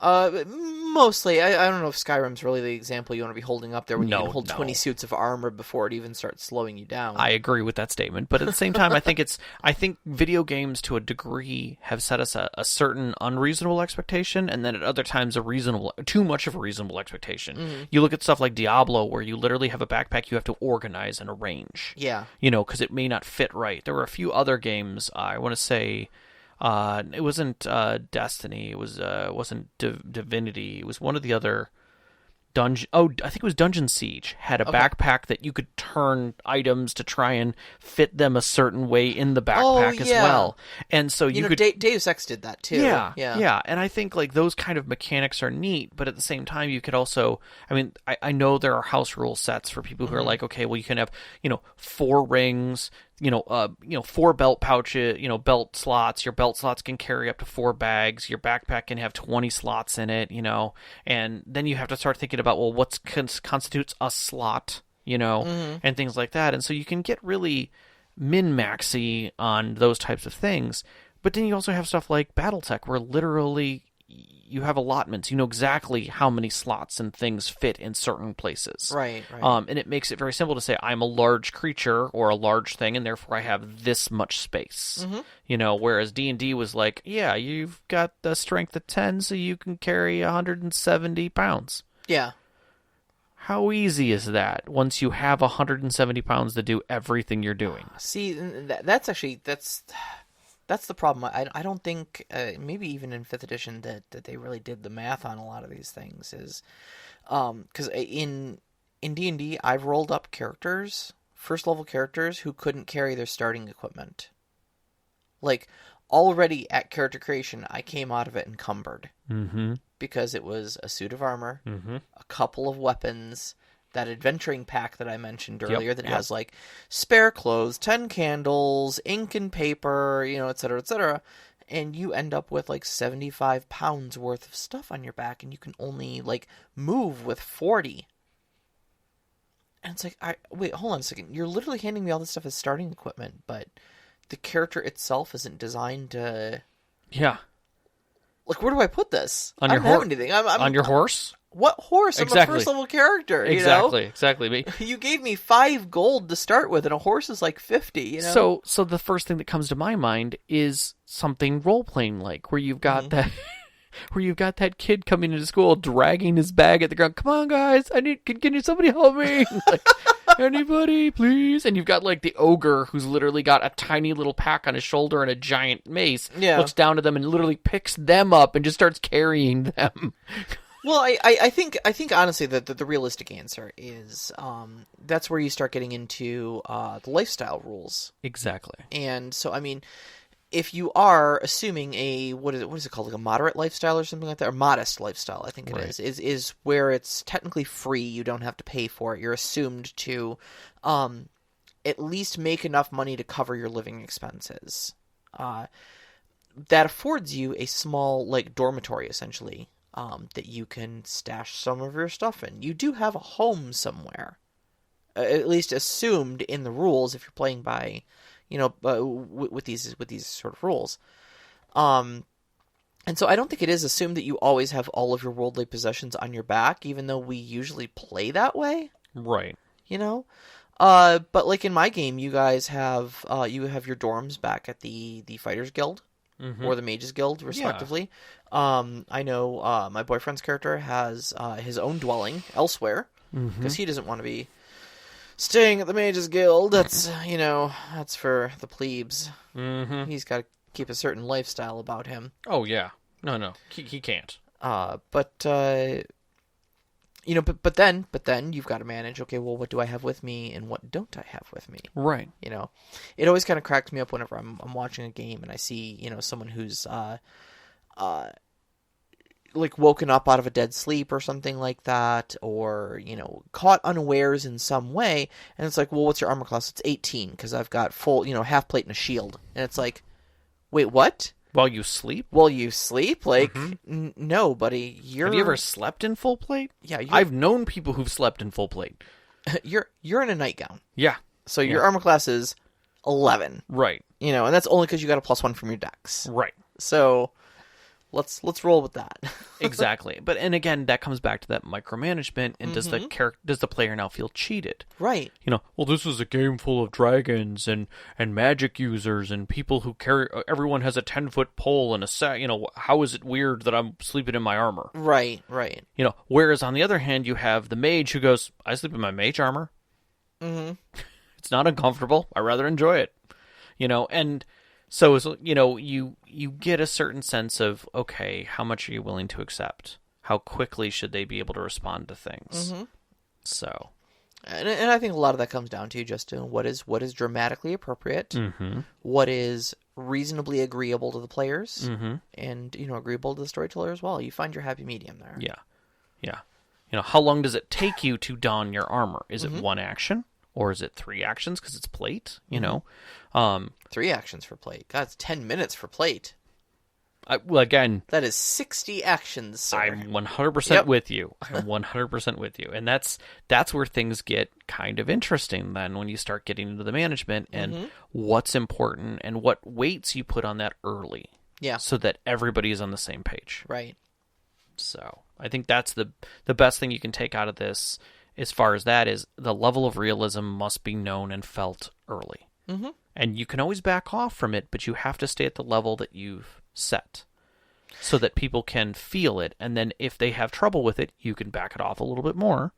Mostly. I don't know if Skyrim's really the example you want to be holding up there when you can hold 20 suits of armor before it even starts slowing you down. I agree with that statement, but at the same time, I think video games to a degree have set us a certain unreasonable expectation, and then at other times too much of a reasonable expectation. You look at stuff like Diablo, where you literally have a backpack you have to organize and arrange. Yeah. You know, because it may not fit right. There were a few other games, I want to say, it wasn't Destiny. It wasn't Divinity. It was one of the other I think it was Dungeon Siege had a backpack that you could turn items to try and fit them a certain way in the backpack as well. And so you could Deus Ex did that too. Yeah. And I think like those kind of mechanics are neat, but at the same time you could also, I mean, I know there are house rule sets for people who are like, okay, well you can have, 4 rings, 4 belt pouches, belt slots. Your belt slots can carry up to 4 bags. Your backpack can have 20 slots in it, and then you have to start thinking about, well, what constitutes a slot, and things like that. And so you can get really min-maxy on those types of things. But then you also have stuff like BattleTech, where literally you have allotments. You know exactly how many slots and things fit in certain places. Right. And it makes it very simple to say, I'm a large creature or a large thing, and therefore I have this much space. Whereas D&D was like, yeah, you've got the strength of 10, so you can carry 170 pounds. Yeah. How easy is that once you have 170 pounds to do everything you're doing? See, that's the problem. I don't think, maybe even in 5th edition, that they really did the math on a lot of these things. Is because in D&D, I've rolled up characters, first level characters, who couldn't carry their starting equipment. Like, already at character creation, I came out of it encumbered. Because it was a suit of armor, a couple of weapons, that adventuring pack that I mentioned earlier that has like spare clothes, 10 candles, ink and paper, et cetera, et cetera. And you end up with like 75 pounds worth of stuff on your back, and you can only like move with 40. And it's like, wait, hold on a second. You're literally handing me all this stuff as starting equipment, but the character itself isn't designed to... Yeah. Like, where do I put this? On I your don't have anything. On your horse? What horse? Exactly. I'm a first level character. Exactly. You gave me 5 gold to start with, and a horse is like 50. So the first thing that comes to my mind is something role playing like, where you've got that, where you've got that kid coming into school dragging his bag at the ground. Come on, guys! Can somebody help me? Like, anybody, please? And you've got like the ogre who's literally got a tiny little pack on his shoulder and a giant mace. Yeah. Looks down at them and literally picks them up and just starts carrying them. Well, I think honestly that the realistic answer is that's where you start getting into the lifestyle rules. Exactly. And so, I mean, if you are assuming a what is it called, like a moderate lifestyle or something like that, or modest lifestyle, I think it is where it's technically free, you don't have to pay for it. You're assumed to at least make enough money to cover your living expenses. That affords you a small like dormitory essentially. That you can stash some of your stuff in. You do have a home somewhere, at least assumed in the rules if you're playing by, with these sort of rules. And so I don't think it is assumed that you always have all of your worldly possessions on your back, even though we usually play that way. Right. But like in my game, you guys have you have your dorms back at the Fighters Guild. Or the Mages Guild, respectively. Yeah. I know my boyfriend's character has his own dwelling elsewhere, because he doesn't want to be staying at the Mages Guild. That's, that's for the plebes. He's got to keep a certain lifestyle about him. Oh, yeah. No, he can't. But then you've got to manage, okay, well, what do I have with me and what don't I have with me? Right. It always kind of cracks me up whenever I'm watching a game and I see, someone who's, like woken up out of a dead sleep or something like that, or, caught unawares in some way. And it's like, well, what's your armor class? It's 18 because I've got full, half plate and a shield. And it's like, wait, what? While you sleep? Like, no, buddy. Have you ever slept in full plate? Yeah. I've known people who've slept in full plate. You're in a nightgown. Yeah. So your armor class is 11. Right. And that's only because you got a +1 from your dex. Right. So let's roll with that. Exactly. And again, that comes back to that micromanagement, and does the player now feel cheated? Right. Well, this is a game full of dragons and magic users and people who carry, everyone has a 10-foot pole and a set, how is it weird that I'm sleeping in my armor? Right. Whereas on the other hand, you have the mage who goes, I sleep in my mage armor. It's not uncomfortable. I rather enjoy it. And so, you get a certain sense of, okay, how much are you willing to accept? how quickly should they be able to respond to things. So, and I think a lot of that comes down to just what is dramatically appropriate, what is reasonably agreeable to the players, and agreeable to the storyteller as well. You find your happy medium there. Yeah. How long does it take you to don your armor? Is it one action? Or is it 3 actions because it's plate? 3 actions for plate. God, it's 10 minutes for plate. Well, again, that is 60 actions, sir. I'm 100% with you. I'm 100% with you. And that's where things get kind of interesting then when you start getting into the management and what's important and what weights you put on that early. Yeah. So that everybody is on the same page. Right. So I think that's the best thing you can take out of this as far as that is the level of realism must be known and felt early. And you can always back off from it, but you have to stay at the level that you've set so that people can feel it. And then if they have trouble with it, you can back it off a little bit more.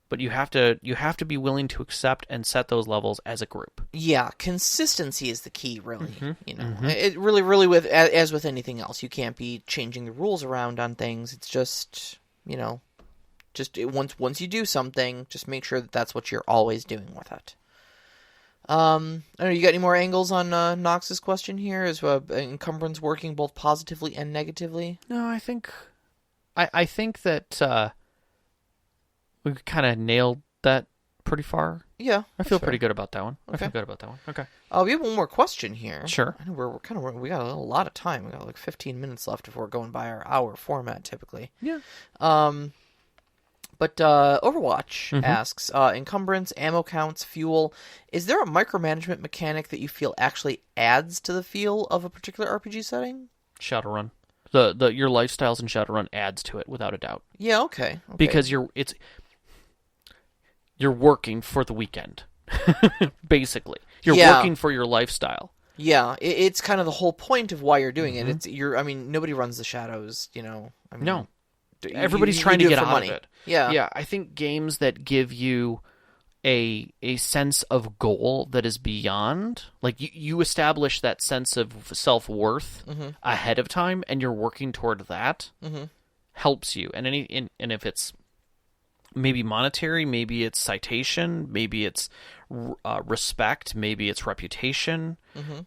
But you have to be willing to accept and set those levels as a group. Yeah, consistency is the key, really. It really with as with anything else, you can't be changing the rules around on things. It's just once you do something, just make sure that that's what you're always doing with it. I don't know, you got any more angles on Knox's question here? Is encumbrance working both positively and negatively? No, I think that we kind of nailed that pretty far. Yeah, I feel pretty good about that one. Okay. I feel good about that one. Okay. We have one more question here. Sure. I know we got a lot of time. We got like 15 minutes left if we're going by our hour format typically. Yeah. But Overwatch asks, encumbrance, ammo counts, fuel. Is there a micromanagement mechanic that you feel actually adds to the feel of a particular RPG setting? Shadowrun. Your lifestyles in Shadowrun adds to it without a doubt. Yeah, okay. Because you're working for the weekend, basically. You're working for your lifestyle. Yeah, it's kind of the whole point of why you're doing it. Nobody runs the shadows, No. Everybody's trying to get out of it. Yeah. I think games that give you a sense of goal that is beyond, like you establish that sense of self-worth ahead of time, and you're working toward that, helps you. And and if it's maybe monetary, maybe it's citation, maybe it's respect, maybe it's reputation,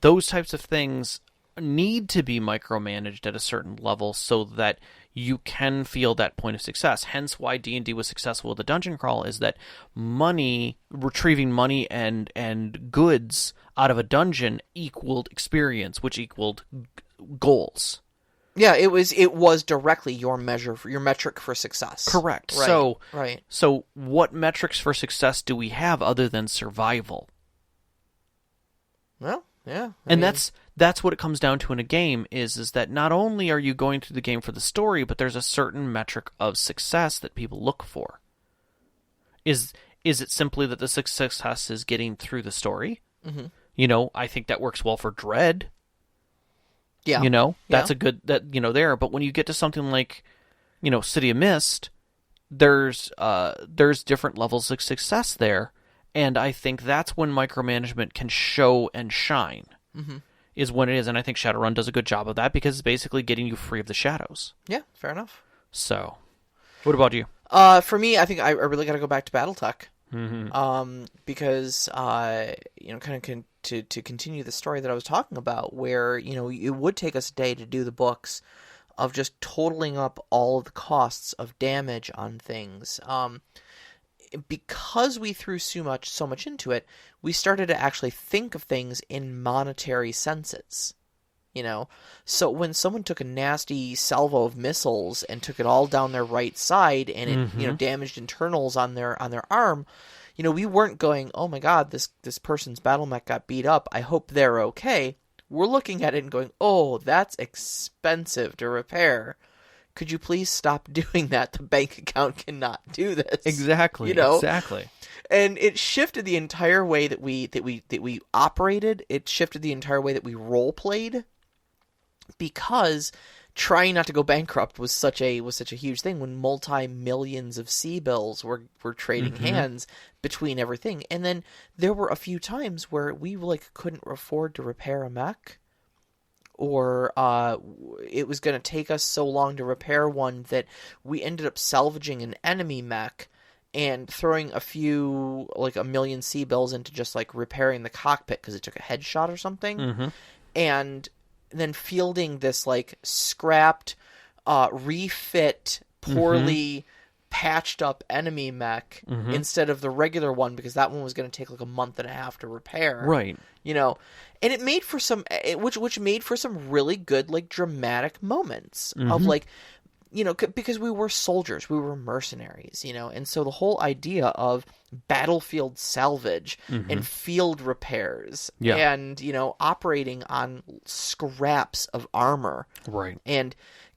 those types of things need to be micromanaged at a certain level so that you can feel that point of success. Hence why D&D was successful with the dungeon crawl, is that retrieving money and goods out of a dungeon equaled experience, which equaled goals. Yeah, it was directly your metric for success. Correct. Right. So what metrics for success do we have other than survival? Well, yeah. That's what it comes down to in a game is that not only are you going through the game for the story, but there's a certain metric of success that people look for. Is it simply that the success is getting through the story? I think that works well for Dread. Yeah. That's a good there, but when you get to something like, City of Mist, there's different levels of success there, and I think that's when micromanagement can show and shine. Is when it is, and I think Shadowrun does a good job of that because it's basically getting you free of the shadows. Yeah, fair enough. So, what about you? For me, I think I really got to go back to BattleTech. Because to continue the story that I was talking about, where it would take us a day to do the books of just totaling up all of the costs of damage on things. Because we threw so much into it, we started to actually think of things in monetary senses. So when someone took a nasty salvo of missiles and took it all down their right side and it damaged internals on their arm, we weren't going, oh my god, this person's battle mech got beat up, I hope they're okay. We're looking at it and going, oh, that's expensive to repair. Could you please stop doing that? The bank account cannot do this. Exactly. Exactly. And it shifted the entire way that we operated. It shifted the entire way that we role played, because trying not to go bankrupt was such a huge thing when multi-millions of C-bills were trading hands between everything. And then there were a few times where we couldn't afford to repair a mech, or it was going to take us so long to repair one that we ended up salvaging an enemy mech and throwing a million C-bills into just like repairing the cockpit because it took a headshot or something, and then fielding this like scrapped, refit, poorly patched up enemy mech instead of the regular one because that one was going to take like a month and a half to repair. Right. You know, and it made for some, which made for some really good like dramatic moments of like, you know, because we were soldiers, we were mercenaries, you know, and so the whole idea of battlefield salvage and field repairs and, you know, operating on scraps of armor. Right. And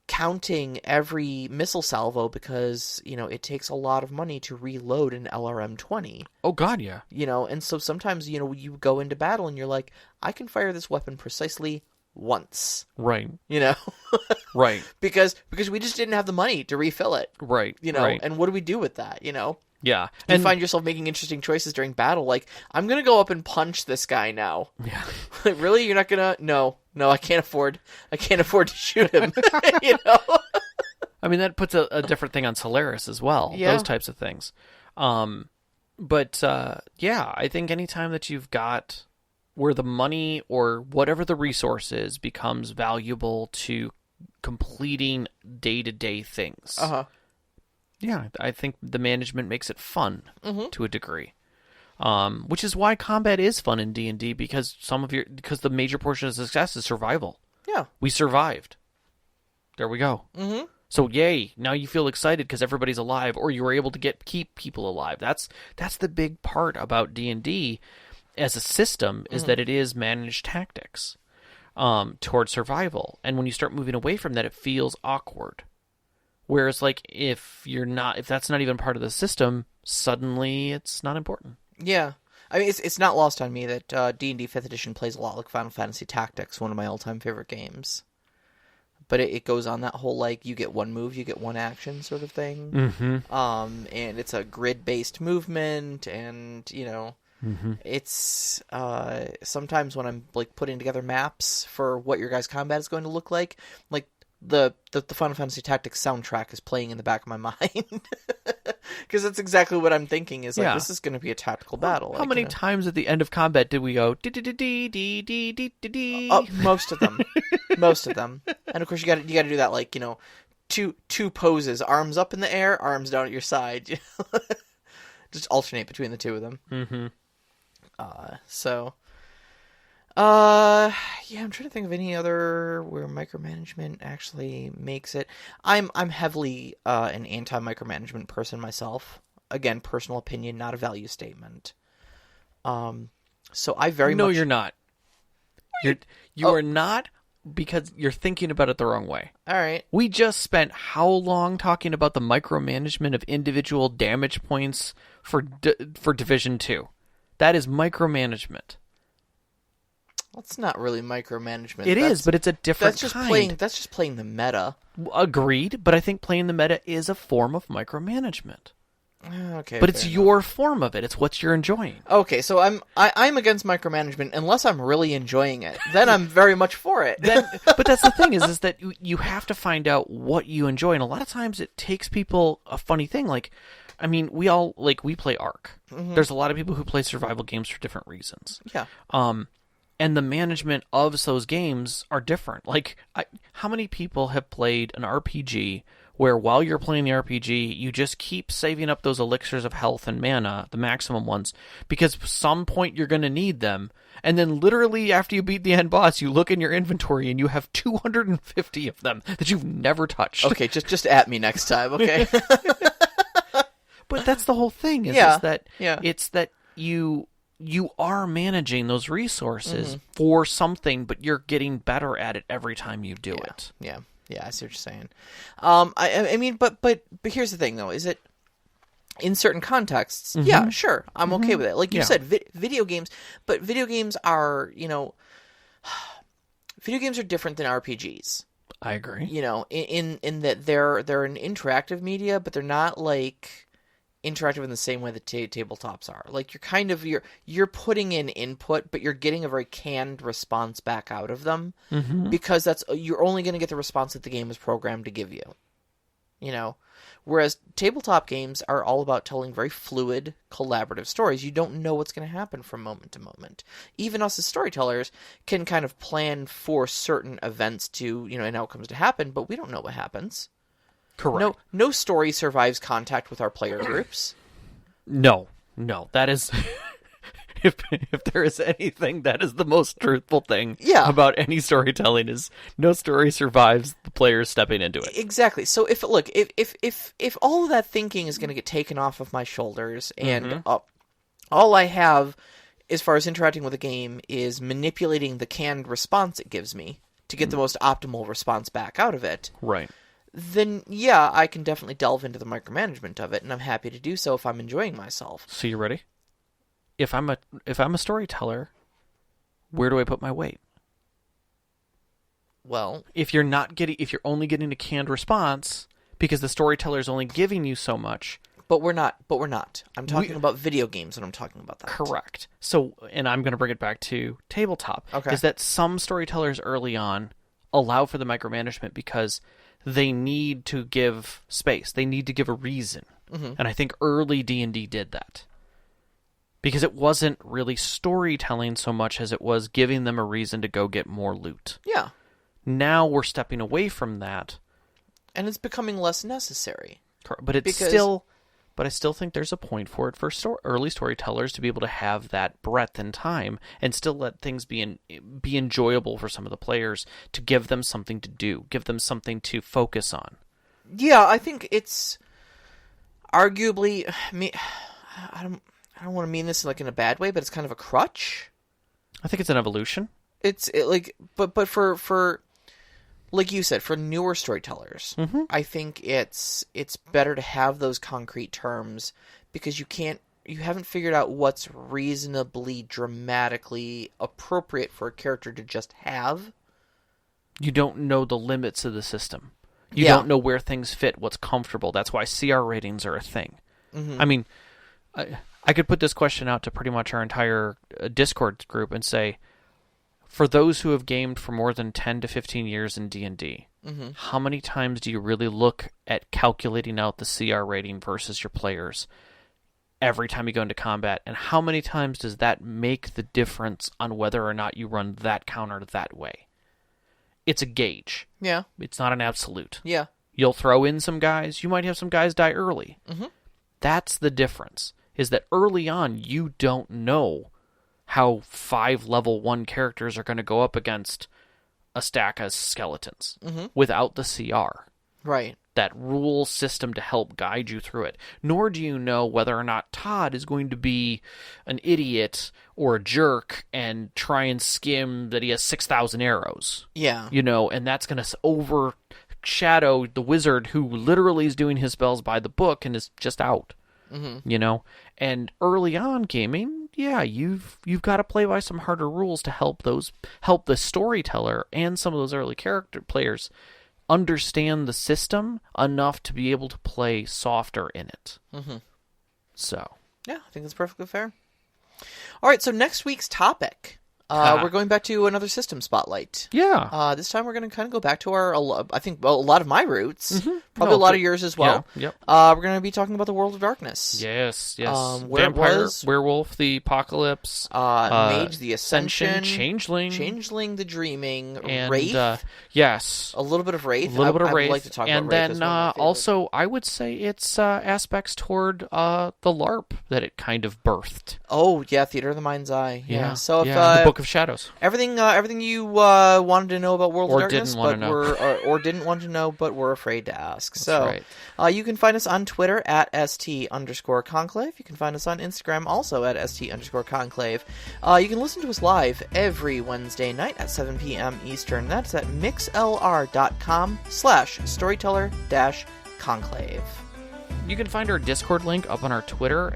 counting every missile salvo because, you know, it takes a lot of money to reload an LRM-20. Oh, God, yeah. You know, and so sometimes, you know, you go into battle and you're like, I can fire this weapon precisely once. Right. You know? Right. Because we just didn't have the money to refill it. Right. You know, right. and what do we do with that, you know? Yeah. You find yourself making interesting choices during battle, like, I'm going to go up and punch this guy now. Yeah. Like, really? You're not going to? No, I can't afford to shoot him, you know? I mean, that puts a different thing on Solaris as well. Yeah. Those types of things. But yeah, I think anytime that you've got where the money or whatever the resource is becomes valuable to completing day-to-day things. Yeah, I think the management makes it fun to a degree. Which is why combat is fun in D&D because the major portion of success is survival. Yeah. We survived. There we go. So yay, now you feel excited because everybody's alive, or you were able to keep people alive. That's the big part about D&D as a system is that it is managed tactics towards survival. And when you start moving away from that, it feels awkward. Whereas like if that's not even part of the system, suddenly it's not important. Yeah. I mean, it's not lost on me that D&D 5th edition plays a lot like Final Fantasy Tactics, one of my all-time favorite games. But it goes on that whole, like, you get one move, you get one action sort of thing. And it's a grid-based movement, and, you know, it's sometimes when I'm, like, putting together maps for what your guys' combat is going to look like the Final Fantasy Tactics soundtrack is playing in the back of my mind. Because that's exactly what I'm thinking is, like, this is going to be a tactical battle. How many times at the end of combat did we go, most of them. Most of them. And, of course, you got to do that, like, you know, two poses. Arms up in the air, arms down at your side. Just alternate between the two of them. Yeah, I'm trying to think of any other where micromanagement actually makes it. I'm heavily an anti-micromanagement person myself. Again, personal opinion, not a value statement. So I very much... No, you're not. You are not because you're thinking about it the wrong way. All right. We just spent how long talking about the micromanagement of individual damage points for Division 2? That is micromanagement. That's not really micromanagement. It is, but it's a different kind. That's just playing the meta. Agreed, but I think playing the meta is a form of micromanagement. Okay, but it's your form of it. It's what you're enjoying. Okay, so I'm against micromanagement unless I'm really enjoying it. Then I'm very much for it. But that's the thing is that you have to find out what you enjoy, and a lot of times it takes people a funny thing. Like, I mean, we play Ark. There's a lot of people who play survival games for different reasons. Yeah. And the management of those games are different. Like, how many people have played an RPG where while you're playing the RPG, you just keep saving up those elixirs of health and mana, the maximum ones, because some point you're going to need them. And then literally after you beat the end boss, you look in your inventory and you have 250 of them that you've never touched. Okay, just at me next time, okay? But that's the whole thing, is that it's that you are managing those resources for something, but you're getting better at it every time you do it. Yeah, I see what you're saying. I mean, but here's the thing, though, is it in certain contexts? Yeah, sure, I'm okay with it. Like you said, video games, but video games are, you know, video games are different than RPGs. I agree. You know, in that they're an interactive media, but they're not like interactive in the same way that tabletops are. Like, you're putting in input, but you're getting a very canned response back out of them, because you're only going to get the response that the game is programmed to give you. You know? Whereas tabletop games are all about telling very fluid, collaborative stories. You don't know what's going to happen from moment to moment. Even us as storytellers can kind of plan for certain events and outcomes to happen, but we don't know what happens. Correct. No story survives contact with our player groups. No. That is... If there is anything, that is the most truthful thing about any storytelling, is no story survives the players stepping into it. Exactly. So if all of that thinking is going to get taken off of my shoulders, and all I have as far as interacting with a game is manipulating the canned response it gives me to get the most optimal response back out of it, right? Then yeah, I can definitely delve into the micromanagement of it, and I'm happy to do so if I'm enjoying myself. So you ready? If I'm a storyteller, where do I put my weight? Well, if you're only getting a canned response because the storyteller is only giving you so much. But we're not. I'm talking about video games when I'm talking about that. Correct. So, and I'm going to bring it back to tabletop. Okay. Is that some storytellers early on allow for the micromanagement because they need to give space. They need to give a reason. And I think early D&D did that. Because it wasn't really storytelling so much as it was giving them a reason to go get more loot. Yeah. Now we're stepping away from that. And it's becoming less necessary. But I still think there's a point for it for early storytellers to be able to have that breadth and time and still let things be enjoyable for some of the players, to give them something to do, give them something to focus on. Yeah, I think it's arguably... I don't want to mean this in a bad way, but it's kind of a crutch. I think it's an evolution. But for like you said, for newer storytellers, I think it's better to have those concrete terms, because you haven't figured out what's reasonably dramatically appropriate for a character to just have. You don't know the limits of the system. You don't know where things fit, what's comfortable. That's why CR ratings are a thing. I mean, I could put this question out to pretty much our entire Discord group and say, for those who have gamed for more than 10 to 15 years in D&D, how many times do you really look at calculating out the CR rating versus your players every time you go into combat? And how many times does that make the difference on whether or not you run that counter that way? It's a gauge. Yeah. It's not an absolute. Yeah. You'll throw in some guys. You might have some guys die early. That's the difference, is that early on you don't know how 5 level 1 characters are going to go up against a stack of skeletons without the CR. Right. That rule system to help guide you through it. Nor do you know whether or not Todd is going to be an idiot or a jerk and try and skim that he has 6,000 arrows. Yeah. And that's going to overshadow the wizard who literally is doing his spells by the book and is just out. And early on gaming, you've got to play by some harder rules to help the storyteller and some of those early character players understand the system enough to be able to play softer in it. So yeah, I think that's perfectly fair. All right, so next week's topic. We're going back to another system spotlight. Yeah. This time we're going to kind of go back to a lot of my roots. Probably a lot of yours as well. Yeah, yep. We're going to be talking about the World of Darkness. Yes. Where Vampire, it was, werewolf, the apocalypse, Mage, the Ascension, Changeling, the Dreaming, and, Wraith. Yes. A little bit of Wraith. I would like to talk and about Wraith then as one of my also I would say it's aspects toward the LARP that it kind of birthed. Oh yeah, Theater of the Mind's Eye. Yeah. So if the Book of Shadows. Everything you wanted to know about World of Darkness, didn't want to know, but were afraid to ask. That's so, right. You can find us on Twitter at @ST_conclave. You can find us on Instagram also at @ST_conclave. You can listen to us live every Wednesday night at 7 p.m. Eastern. That's at mixlr.com/storyteller-conclave. You can find our Discord link up on our Twitter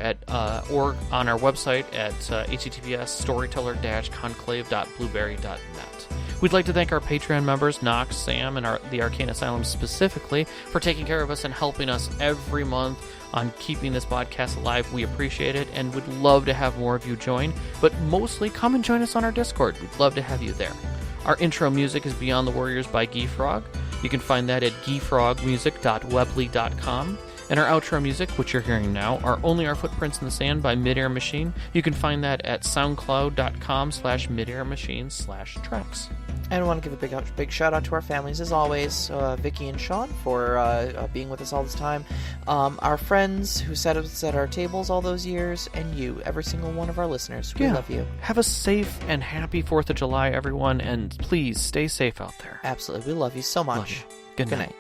or on our website at https://storyteller-conclave.blueberry.net. We'd like to thank our Patreon members, Nox, Sam, and the Arcane Asylum specifically, for taking care of us and helping us every month on keeping this podcast alive. We appreciate it and would love to have more of you join, but mostly come and join us on our Discord. We'd love to have you there. Our intro music is Beyond the Warriors by Geefrog. You can find that at geefrogmusic.weebly.com. And our outro music, which you're hearing now, are Only Our Footprints in the Sand by Midair Machine. You can find that at soundcloud.com/midairmachine/tracks. And I want to give a big shout out to our families, as always, Vicky and Sean, for being with us all this time. Our friends who sat us at our tables all those years, and you, every single one of our listeners. We love you. Have a safe and happy 4th of July, everyone, and please stay safe out there. Absolutely. We love you so much. Love you. Good night.